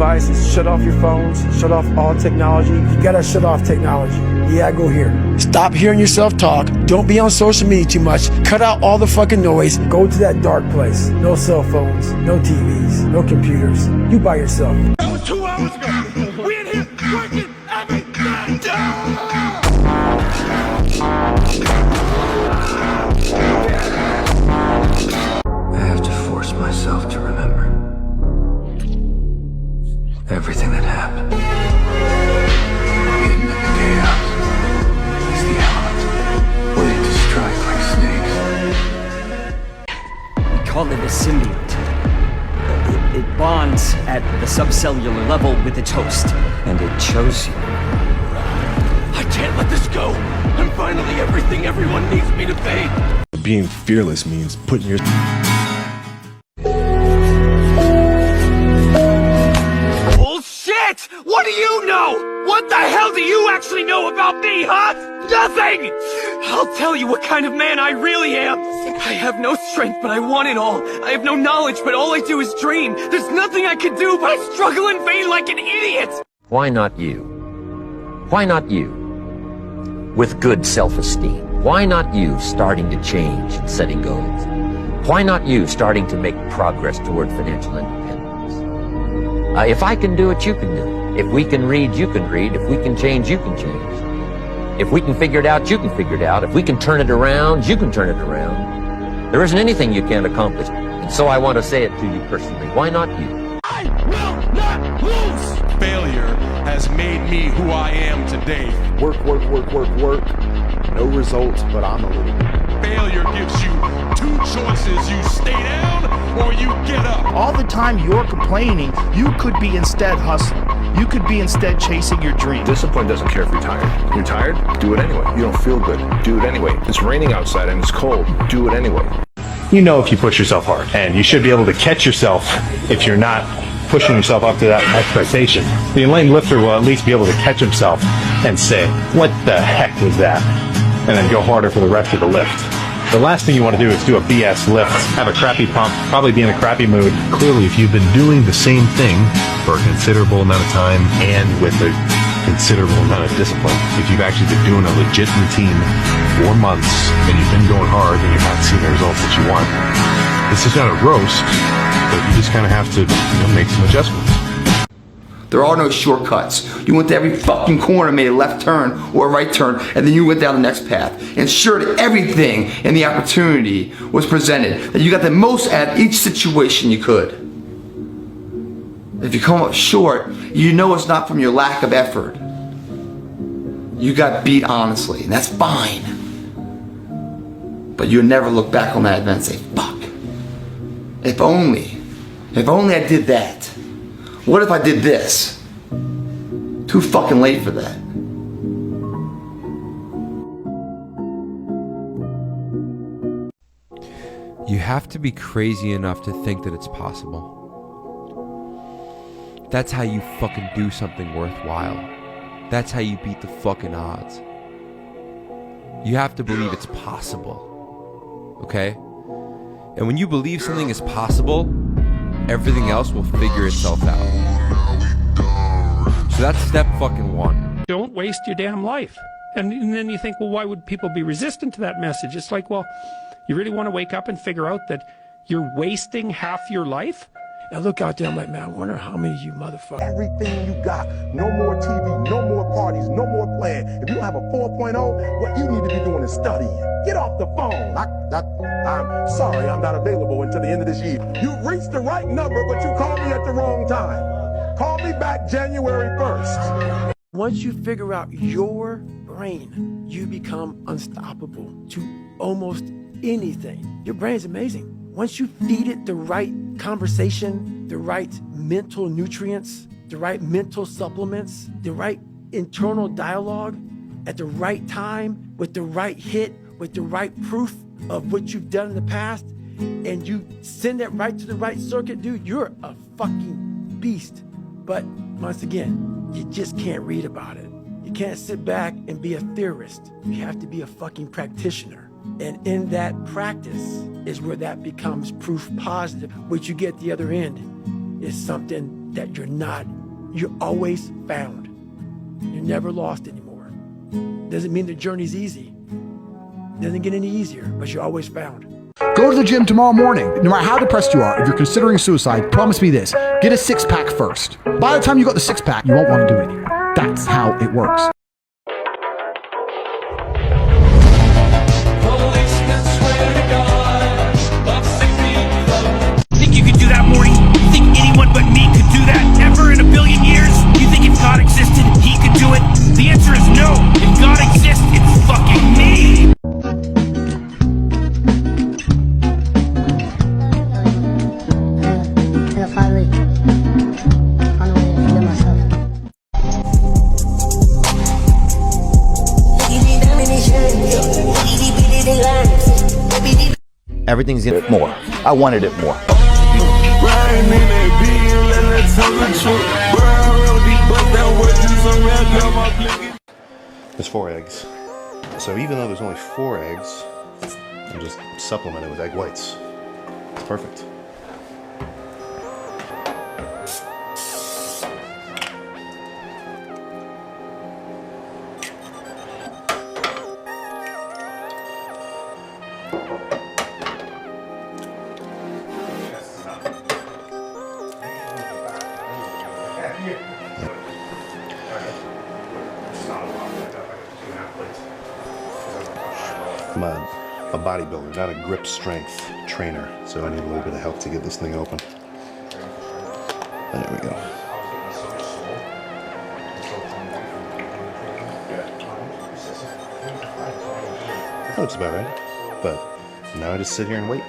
advice is shut off your phones, shut off all technology. You gotta shut off technology. Yeah, go here. Stop hearing yourself talk. Don't be on social media too much. Cut out all the fucking noise. Go to that dark place. No cell phones, no TVs, no computers. You by yourself. That was 2 hours ago. We in here working every day. I have to force myself to remember everything that happened. Hidden in the chaos is the element waiting to strike like snakes. We call it a symbiote. It bonds at the subcellular level with its host, and it chose you. I can't let this go. I'm finally everything everyone needs me to be. Being fearless means putting your... Bullshit! What do you know? What the hell do you actually know about me, huh? Nothing! I'll tell you what kind of man I really am. I have no strength, but I want it all. I have no knowledge, but all I do is dream. There's nothing I can do, but I struggle in vain like an idiot. Why not you? Why not you? With good self-esteem. Why not you starting to change and setting goals? Why not you starting to make progress toward financial independence? If I can do it, you can do it. If we can read, you can read. If we can change, you can change. If we can figure it out, you can figure it out. If we can turn it around, you can turn it around. There isn't anything you can't accomplish. And so I want to say it to you personally. Why not you? I will not lose! Failure has made me who I am today. Work. No results, but I'm a little bit. Failure gives you two choices. You stay down or you get up. All the time you're complaining, you could be instead hustling. You could be instead chasing your dream. Discipline doesn't care if you're tired. You're tired? Do it anyway. You don't feel good? Do it anyway. It's raining outside and it's cold. Do it anyway. You know if you push yourself hard, and you should be able to catch yourself if you're not pushing yourself up to that expectation. The lame lifter will at least be able to catch himself and say, what the heck was that? And then go harder for the rest of the lift. The last thing you want to do is do a BS lift, have a crappy pump, probably be in a crappy mood. Clearly, if you've been doing the same thing for a considerable amount of time and with a considerable amount of discipline, if you've actually been doing a legit routine for months and you've been going hard and you're not seeing the results that you want, this is not a roast, but you just kind of have to make some adjustments. There are no shortcuts. You went to every fucking corner, made a left turn or a right turn, and then you went down the next path. Ensured everything in the opportunity was presented, that you got the most out of each situation you could. If you come up short, you know it's not from your lack of effort. You got beat honestly, and that's fine. But you'll never look back on that event and say, fuck. If only I did that. What if I did this? Too fucking late for that. You have to be crazy enough to think that it's possible. That's how you fucking do something worthwhile. That's how you beat the fucking odds. You have to believe it's possible. Okay? And when you believe something is possible, everything else will figure itself out. So that's step fucking one. Don't waste your damn life. And then you think, well, why would people be resistant to that message? It's like, well, you really want to wake up and figure out that you're wasting half your life? And look out there, I'm like, man, I wonder how many of you motherfuckers. Everything you got. No more TV, no more parties, no more playing. If you don't have a 4.0, what you need to be doing is studying. Get off the phone. I'm sorry, I'm not available until the end of this year. You reached the right number, but you called me at the wrong time. Call me back January 1st. Once you figure out your brain, you become unstoppable to almost anything. Your brain's amazing. Once you feed it the right conversation, the right mental nutrients, the right mental supplements, the right internal dialogue at the right time, with the right hit, with the right proof of what you've done in the past, and you send that right to the right circuit, dude, you're a fucking beast. But once again, you just can't read about it. You can't sit back and be a theorist. You have to be a fucking practitioner. And in that practice is where that becomes proof positive. What you get at the other end is something that you're always found. You're never lost anymore. Doesn't mean the journey's easy. Doesn't get any easier, but you're always found. Go to the gym tomorrow morning. No matter how depressed you are, if you're considering suicide, promise me this. Get a six-pack first. By the time you got the six-pack, you won't want to do it anymore. That's how it works. Think you could do that, Morty? You think anyone but me could do that ever in a billion years? You think if God existed, he could do it? The answer is no. If God exists, it's fucking me! Everything's in it more. I wanted it more. There's 4 eggs. So even though there's only 4 eggs, I'm just supplementing with egg whites. It's perfect. I'm a bodybuilder, not a grip strength trainer, so I need a little bit of help to get this thing open. There we go. That looks about right. But now I just sit here and wait.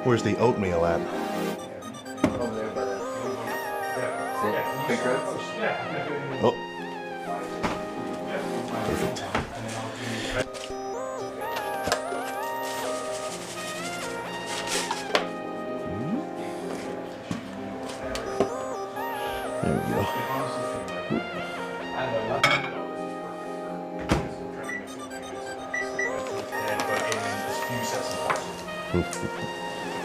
Where's the oatmeal at? Oh. Perfect. There we go.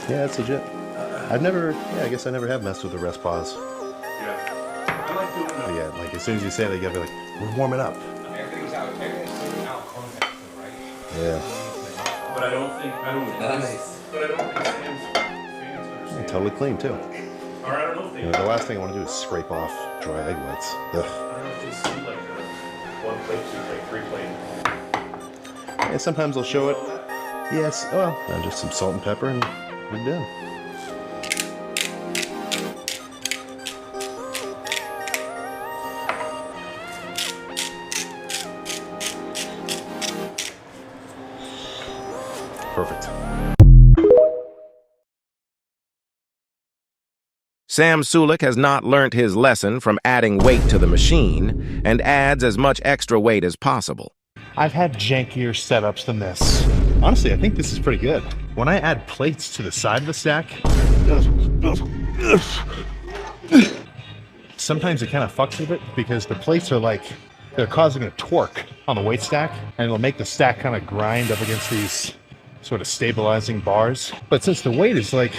Yeah, that's legit. I guess I never have messed with the rest pause. But yeah, like as soon as you say it, you gotta be like, we're warming up. Everything's out of context, right? Yeah. But I don't think Sam's fans understand. Totally clean too. Or I don't know if they The last thing I want to do is scrape off dry egg whites. Ugh. I don't know if they see like a 1 plate, 2 plate, 3 plate. And sometimes they'll show it. Yes, well, just some salt and pepper and we're done. Perfect. Sam Sulek has not learnt his lesson from adding weight to the machine and adds as much extra weight as possible. I've had jankier setups than this. Honestly, I think this is pretty good. When I add plates to the side of the stack, sometimes it kind of fucks with it because the plates are like, they're causing a torque on the weight stack and it'll make the stack kind of grind up against these sort of stabilizing bars. But since the weight is like,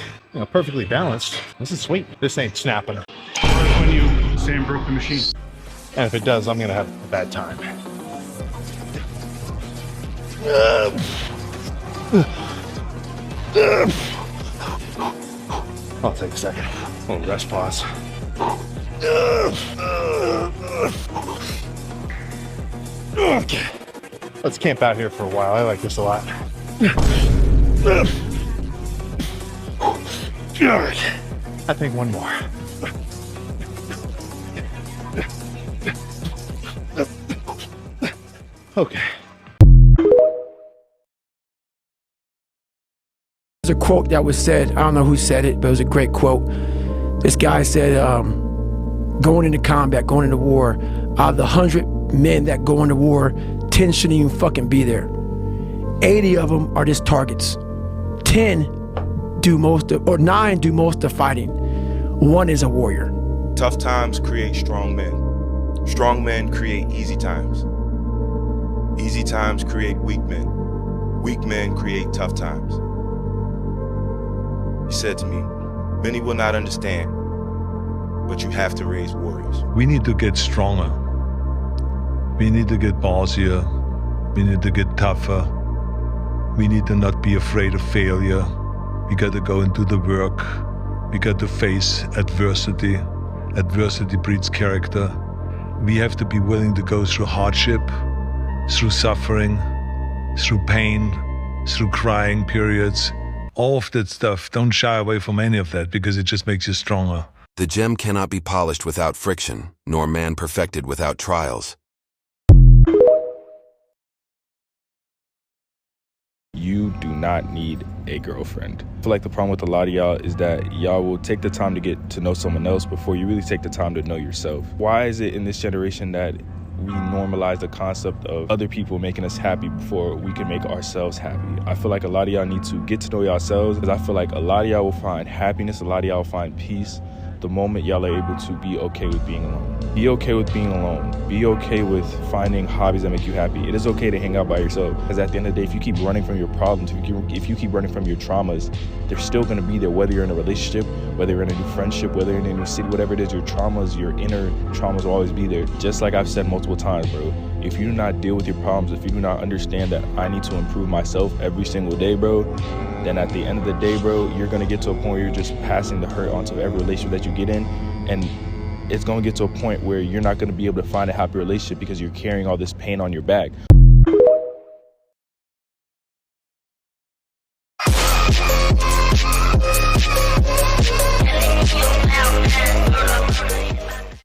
perfectly balanced, this is sweet. This ain't snapping. When Sam broke the machine. And if it does, I'm gonna have a bad time. I'll take a second. A little rest pause. Okay. Let's camp out here for a while. I like this a lot. I think one more. Okay. There's a quote that was said, I don't know who said it, but it was a great quote. This guy said, going into combat, going into war, out of the 100 men that go into war, 10 shouldn't even fucking be there. 80 of them are just targets. 10 do most of, or 9 do most of the fighting. 1 is a warrior. Tough times create strong men. Strong men create easy times. Easy times create weak men. Weak men create tough times. He said to me, many will not understand but you have to raise warriors. We need to get stronger. We need to get ballsier. We need to get tougher. We need to not be afraid of failure. We got to go and do the work. We got to face adversity. Adversity breeds character. We have to be willing to go through hardship, through suffering, through pain, through crying periods. All of that stuff, don't shy away from any of that because it just makes you stronger. The gem cannot be polished without friction, nor man perfected without trials. You do not need a girlfriend. I feel like the problem with a lot of y'all is that y'all will take the time to get to know someone else before you really take the time to know yourself. Why is it in this generation that we normalize the concept of other people making us happy before we can make ourselves happy? I feel like a lot of y'all need to get to know yourselves, because I feel like a lot of y'all will find happiness, a lot of y'all will find peace the moment y'all are able to be okay with being alone. Be okay with being alone. Be okay with finding hobbies that make you happy. It is okay to hang out by yourself, because at the end of the day, if you keep running from your problems, if you keep running from your traumas, they're still going to be there, whether you're in a relationship, whether you're in a new friendship, whether you're in a new city, whatever it is, your traumas, your inner traumas will always be there. Just like I've said multiple times, bro, if you do not deal with your problems, if you do not understand that I need to improve myself every single day, bro, then at the end of the day, bro, you're going to get to a point where you're just passing the hurt onto every relationship that you get in, and it's going to get to a point where you're not going to be able to find a happy relationship because you're carrying all this pain on your back.